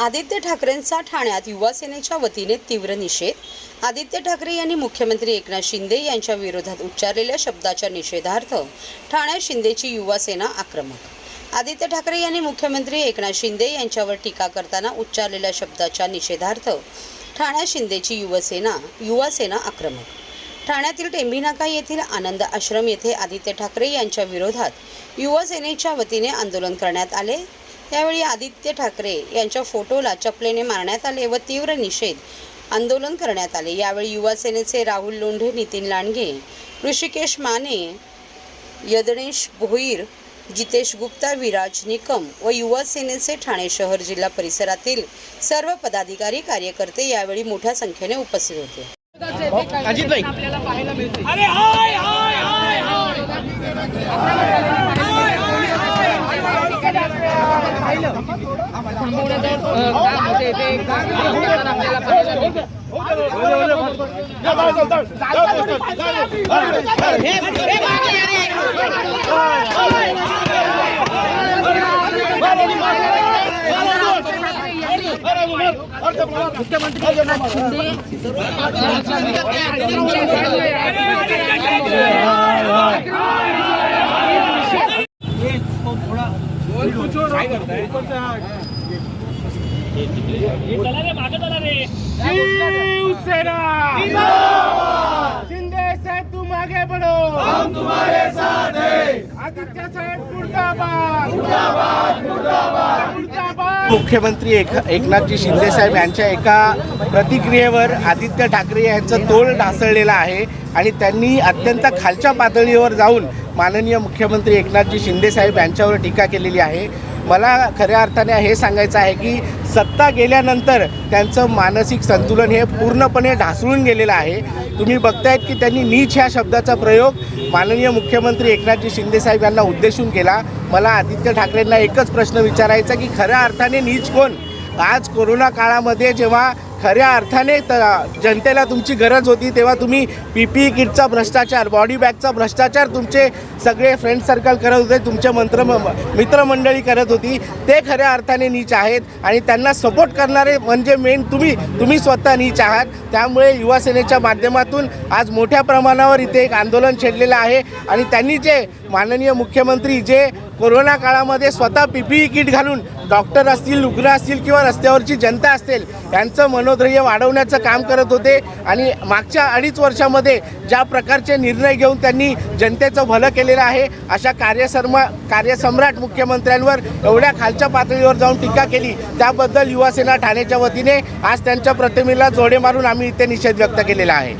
आदित्य ठाकरेंचा ठाण्यात युवा सेनेच्या वतीने तीव्र निषेध। आदित्य ठाकरे यांनी मुख्यमंत्री एकनाथ शिंदे यांच्या विरोधात उच्चारलेल्या शब्दाच्या निषेधार्थ ठाण्यात शिंदेची युवा सेना आक्रमक। आदित्य ठाकरे यांनी मुख्यमंत्री एकनाथ शिंदे यांच्यावर टीका करताना उच्चारलेल्या शब्दाच्या निषेधार्थ ठाण्यात शिंदेची युवा सेना आक्रमक। ठाण्यातील टेंभीनाका येथील आनंद आश्रम येथे आदित्य ठाकरे यांच्या विरोधात युवा सेनेच्या वतीने आंदोलन करण्यात आले। यावेळी आदित्य ठाकरे यांच्या फोटोला चपलेने मारण्यात आले व तीव्र निषेध आंदोलन करण्यात आले। यावेळी युवा सेनेचे राहुल लोंढे, नितीन लांडगे, ऋषिकेश माने, यदनेश भोईर, जितेश गुप्ता, विराज निकम व युवा सेनेचे ठाणे शहर जिल्हा परिसरातील सर्व पदाधिकारी कार्यकर्ते यावेळी मोठ्या संख्येने उपस्थित होते। अजित भाई आपल्याला पाहायला मिळते। अरे हाय हाय हाय हाय शिवसेना शिंदे साहब तुम आगे बढ़ो, हम तुम्हारे साथ हैं। आदित्य साहब मुर्दाबाद मुर्दाबाद मुर्दाबाद मुर्दाबाद। मुख्यमंत्री एकनाथजी शिंदे साहेब यांच्या एका प्रतिक्रियेवर आदित्य ठाकरे यांचं तोल ढासळलेलं आहे आणि त्यांनी अत्यंत खालच्या पातळीवर जाऊन माननीय मुख्यमंत्री एकनाथजी शिंदे साहेब यांच्यावर टीका केलेली आहे। मला खऱ्या अर्थाने हे सांगायचं आहे की सत्ता गेल्यानंतर त्यांचं मानसिक संतुलन हे पूर्णपणे ढासळून गेलेलं आहे। तुम्ही बघतायत की त्यांनी नीच ह्या शब्दाचा प्रयोग माननीय मुख्यमंत्री एकनाथजी शिंदे साहेब यांना उद्देशून केला। मला आदित्य ठाकरेंना एकच प्रश्न विचारायचा की खऱ्या अर्थाने नीच कोण? आज कोरोना काळामध्ये जेव्हा खऱ्या अर्थाने जनतेला तुमची गरज होती तेव्हा तुम्ही PPE किटचा भ्रष्टाचार, बॉडी बॅगचा भ्रष्टाचार तुमचे सगळे फ्रेंड सर्कल करत होते, तुमचे मित्रमंडळी करत होती, ते खऱ्या अर्थाने नीच आहेत आणि त्यांना सपोर्ट करणारे म्हणजे मेन तुम्ही स्वतः नीच आहात। त्यामुळे युवा सेनेच्या माध्यमातून आज मोठ्या प्रमाणावर इथे एक आंदोलन छेडलेलं आहे आणि त्यांनी जे माननीय मुख्यमंत्री जे कोरोना काळामध्ये स्वतः PPE किट घालून डॉक्टर असतील, रुग्ण असतील किंवा रस्त्यावरची जनता असेल यांचं मनोधैर्य वाढवण्याचं काम करत होते आणि मागच्या 2.5 वर्षामध्ये ज्या प्रकारचे निर्णय घेऊन त्यांनी जनतेचं भलं केलेलं आहे, अशा कार्यसम्राट मुख्यमंत्र्यांवर एवढ्या खालच्या पातळीवर जाऊन टीका केली त्याबद्दल युवा सेना ठाण्याच्या वतीने आज त्यांच्या प्रतिमेला जोडे मारून आम्ही इथे निषेध व्यक्त केलेला आहे।